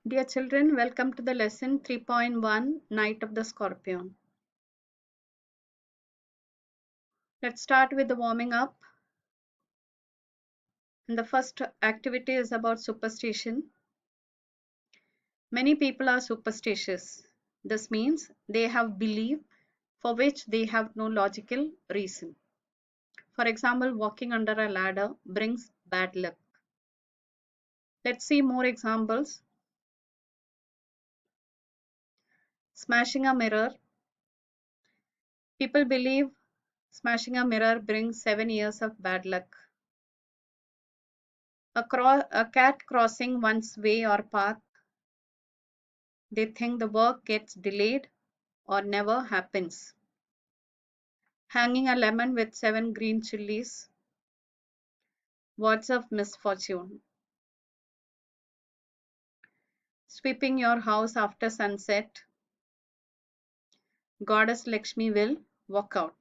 Dear children, welcome to the lesson 3.1 Night of the Scorpion. Let's start with the warming up. And the first activity is about superstition. Many people are superstitious. This means they have belief for which they have no logical reason. For example, walking under a ladder brings bad luck. Let's see more examples. Smashing a mirror. People believe smashing a mirror brings 7 years of bad luck. A cat crossing one's way or path. They think the work gets delayed or never happens. Hanging a lemon with 7 green chilies. Words of misfortune. Sweeping your house after sunset. Goddess Lakshmi will walk out.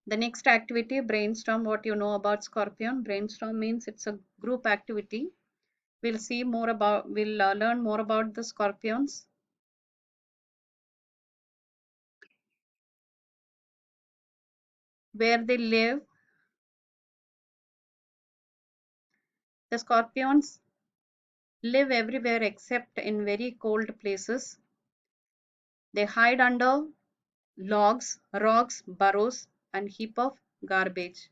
The next activity, brainstorm what you know about Scorpion. Brainstorm means it's a group activity. We'll learn more about the scorpions. Where they live. The scorpions live everywhere except in very cold places. They hide under logs, rocks, burrows, and heap of garbage.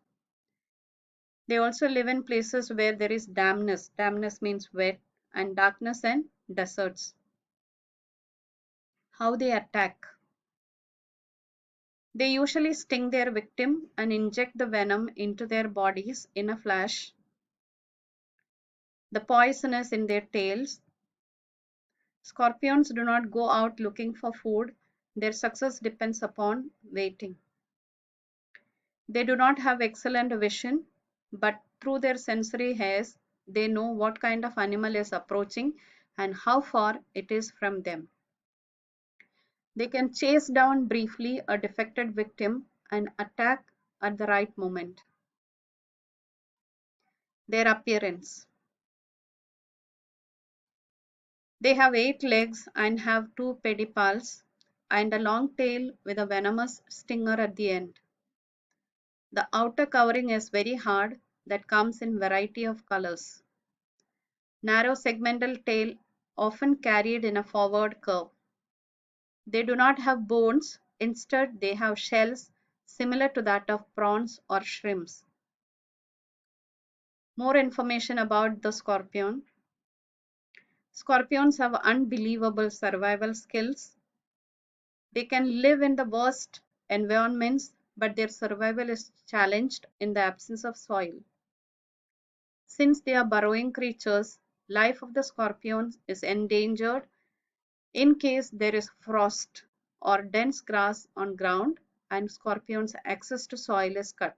They also live in places where there is dampness. Dampness means wet, and darkness and deserts. How they attack. They usually sting their victim and inject the venom into their bodies in a flash. The poison is in their tails. Scorpions do not go out looking for food. Their success depends upon waiting. They do not have excellent vision, but through their sensory hairs, they know what kind of animal is approaching and how far it is from them. They can chase down briefly a defected victim and attack at the right moment. Their appearance. They have 8 legs and have 2 pedipalps and a long tail with a venomous stinger at the end. The outer covering is very hard that comes in variety of colors. Narrow segmental tail often carried in a forward curve. They do not have bones, instead they have shells similar to that of prawns or shrimps. More information about the scorpion. Scorpions have unbelievable survival skills. They can live in the worst environments, but their survival is challenged in the absence of soil. Since they are burrowing creatures, life of the scorpions is endangered in case there is frost or dense grass on ground and scorpions' access to soil is cut.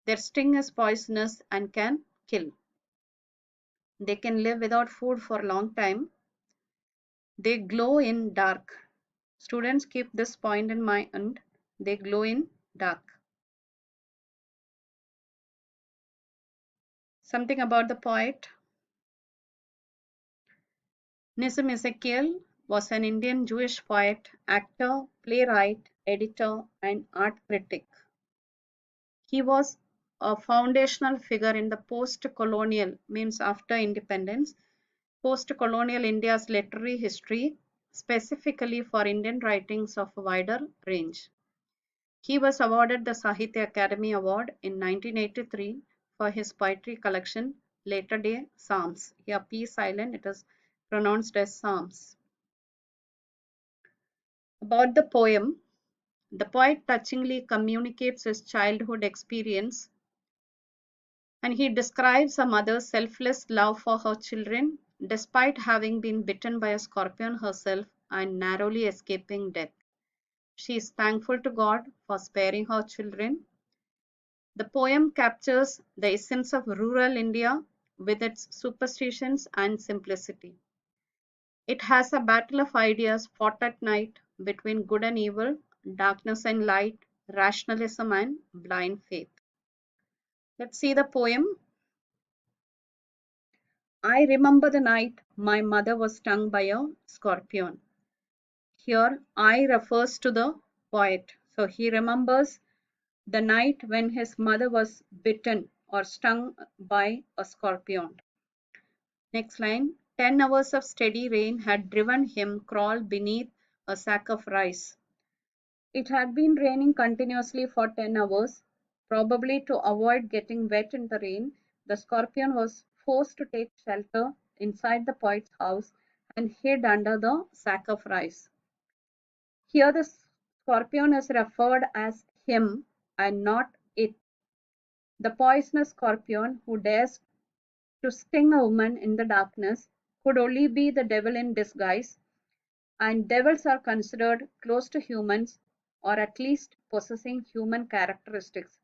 Their sting is poisonous and can kill. They can live without food for a long time. They glow in dark. Students keep this point in mind. They glow in dark. Something about the poet. Nissim Ezekiel was an Indian Jewish poet, actor, playwright, editor, and art critic. He was a foundational figure in the post-colonial, means after independence, post-colonial India's literary history, specifically for Indian writings of a wider range. He was awarded the Sahitya Academy Award in 1983 for his poetry collection Latter Day Psalms. Here P is silent, it is pronounced as Psalms. About the poem, the poet touchingly communicates his childhood experience and he describes a mother's selfless love for her children despite having been bitten by a scorpion herself and narrowly escaping death. She is thankful to God for sparing her children. The poem captures the essence of rural India with its superstitions and simplicity. It has a battle of ideas fought at night between good and evil, darkness and light, rationalism and blind faith. Let's see the poem. I remember the night my mother was stung by a scorpion. Here, I refers to the poet. So he remembers the night when his mother was bitten or stung by a scorpion. Next line. 10 hours of steady rain had driven him crawl beneath a sack of rice. It had been raining continuously for 10 hours. Probably to avoid getting wet in the rain, the scorpion was forced to take shelter inside the poet's house and hid under the sack of rice. Here, the scorpion is referred as him and not it. The poisonous scorpion who dares to sting a woman in the darkness could only be the devil in disguise, and devils are considered close to humans or at least possessing human characteristics.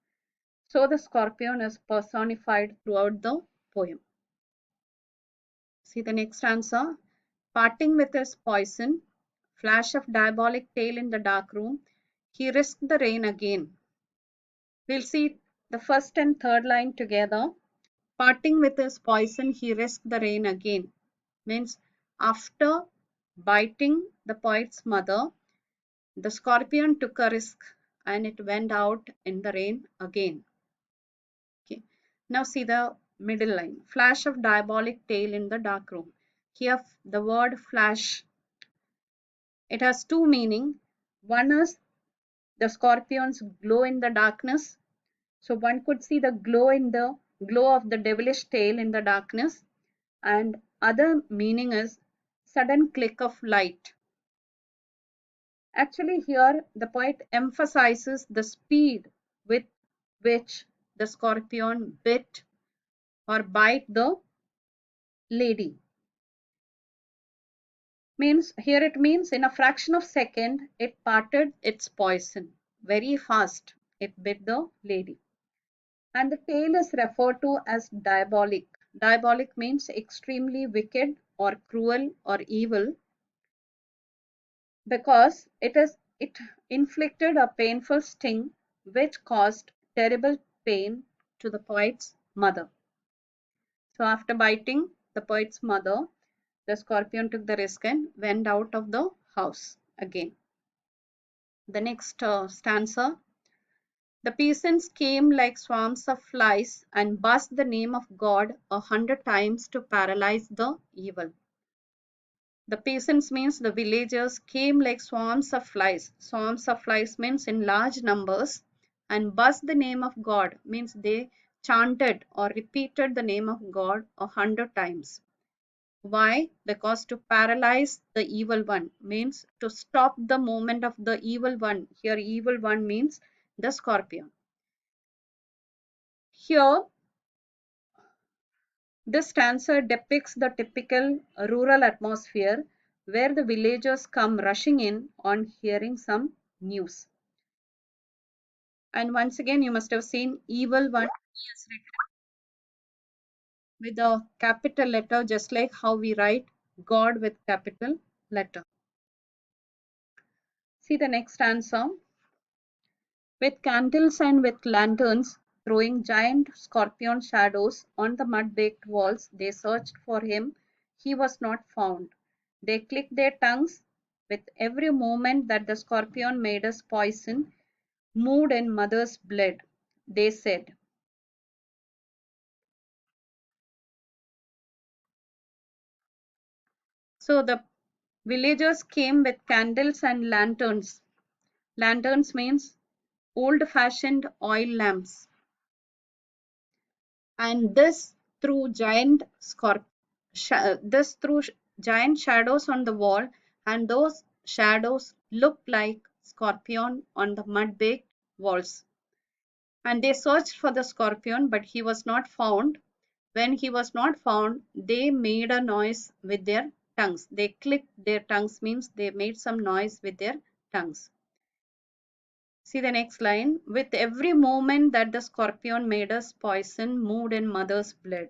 So the scorpion is personified throughout the poem. See the next answer. Parting with his poison, flash of diabolic tail in the dark room, he risked the rain again. We'll see the first and third line together. Parting with his poison, he risked the rain again. Means after biting the poet's mother, the scorpion took a risk and it went out in the rain again. Okay. Now see the middle line. Flash of diabolic tail in the dark room. Here the word flash, it has two meaning. One is the scorpion's glow in the darkness. So one could see the glow of the devilish tail in the darkness. And other meaning is sudden click of light. Actually, here the poet emphasizes the speed with which the scorpion bit or bite the lady. Means here it means in a fraction of second it parted its poison. Very fast it bit the lady. And the tail is referred to as diabolic. Diabolic means extremely wicked or cruel or evil, because it inflicted a painful sting which caused terrible pain to the poet's mother. So after biting the poet's mother, the scorpion took the risk and went out of the house again. The next stanza. The peasants came like swarms of flies and buzzed the name of God 100 times to paralyze the evil. The peasants means the villagers came like swarms of flies. Swarms of flies means in large numbers, and buzzed the name of God means they chanted or repeated the name of God 100 times. Why? Because to paralyze the evil one means to stop the movement of the evil one. Here evil one means the scorpion. Here this stanza depicts the typical rural atmosphere where the villagers come rushing in on hearing some news. And once again, you must have seen evil one is written with a capital letter, just like how we write God with capital letter. See the next stanza. With candles and with lanterns, throwing giant scorpion shadows on the mud-baked walls, they searched for him. He was not found. They clicked their tongues. With every movement that the scorpion made us poison, moved in mother's blood, they said. So the villagers came with candles and lanterns. Lanterns means old-fashioned oil lamps. And this threw this threw giant shadows on the wall, and those shadows looked like scorpion on the mud-baked walls. And they searched for the scorpion, but he was not found. When he was not found, they made a noise with their tongues. They clicked their tongues means they made some noise with their tongues. See the next line. With every movement that the scorpion made us poison, moved in mother's blood.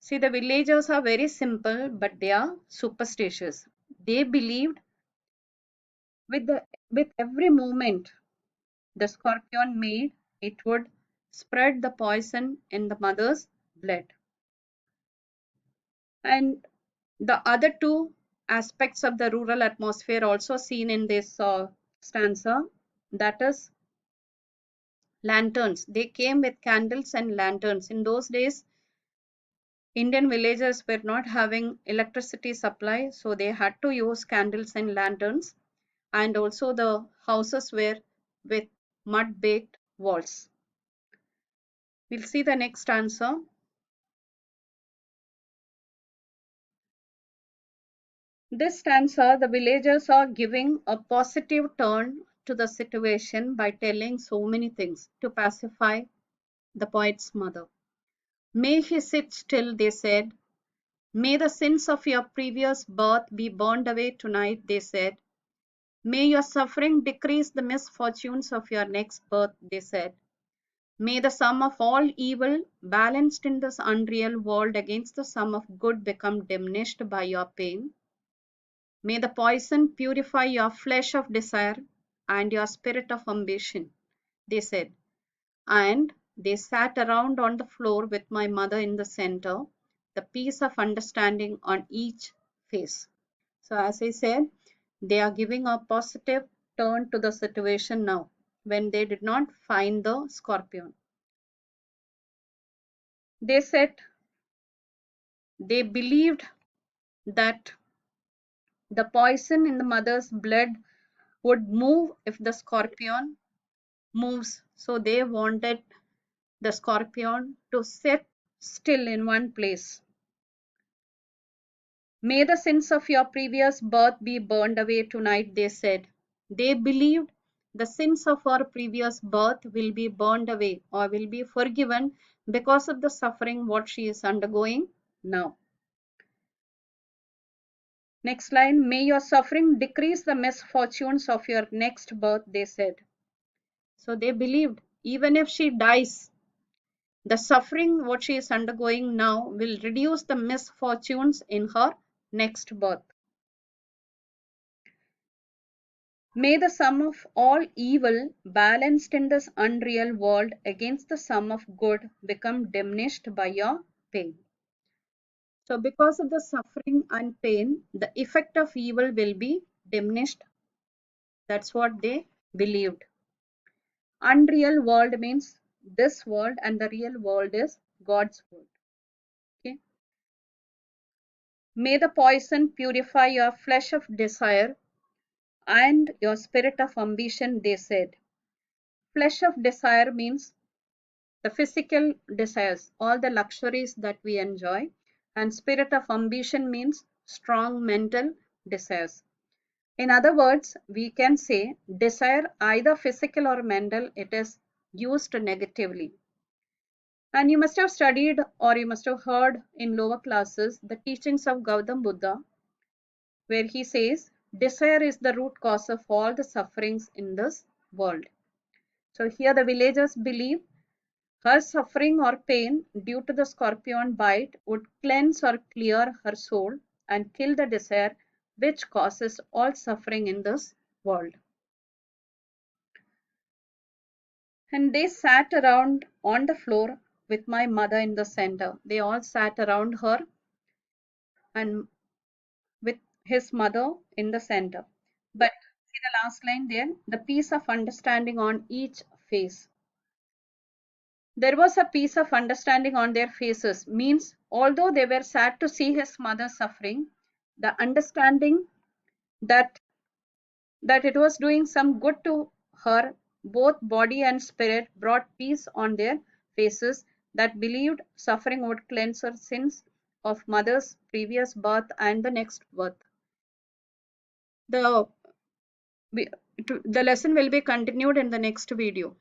See, the villagers are very simple, but they are superstitious. They believed with every movement the scorpion made, it would spread the poison in the mother's blood. And the other two aspects of the rural atmosphere also seen in this stanza, that is lanterns. They came with candles and lanterns. In those days, Indian villages were not having electricity supply, so they had to use candles and lanterns. And also the houses were with mud baked walls. We'll see the next answer. This stanza, the villagers are giving a positive turn to the situation by telling so many things to pacify the poet's mother. May he sit still, they said. May the sins of your previous birth be burned away tonight, they said. May your suffering decrease the misfortunes of your next birth, they said. May the sum of all evil, balanced in this unreal world against the sum of good, become diminished by your pain. May the poison purify your flesh of desire and your spirit of ambition, they said. And they sat around on the floor with my mother in the center, the peace of understanding on each face. So, as I said, they are giving a positive turn to the situation now when they did not find the scorpion. They said they believed that the poison in the mother's blood would move if the scorpion moves. So they wanted the scorpion to sit still in one place. May the sins of your previous birth be burned away tonight, they said. They believed the sins of our previous birth will be burned away or will be forgiven because of the suffering what she is undergoing now. Next line, may your suffering decrease the misfortunes of your next birth, they said. So they believed even if she dies, the suffering what she is undergoing now will reduce the misfortunes in her next birth. May the sum of all evil balanced in this unreal world against the sum of good become diminished by your pain. So because of the suffering and pain, the effect of evil will be diminished. That's what they believed. Unreal world means this world, and the real world is God's world. Okay. May the poison purify your flesh of desire and your spirit of ambition, they said. Flesh of desire means the physical desires, all the luxuries that we enjoy, and spirit of ambition means strong mental desires. In other words, we can say desire, either physical or mental, it is used negatively. And you must have studied or you must have heard in lower classes the teachings of Gautam Buddha, where he says desire is the root cause of all the sufferings in this world. So here the villagers believe her suffering or pain due to the scorpion bite would cleanse or clear her soul and kill the desire which causes all suffering in this world. And they sat around on the floor with my mother in the center. They all sat around her and with his mother in the center. But see the last line there, the peace of understanding on each face. There was a peace of understanding on their faces, means although they were sad to see his mother suffering, the understanding that it was doing some good to her, both body and spirit, brought peace on their faces, that believed suffering would cleanse her sins of mother's previous birth and the next birth. The, the lesson will be continued in the next video.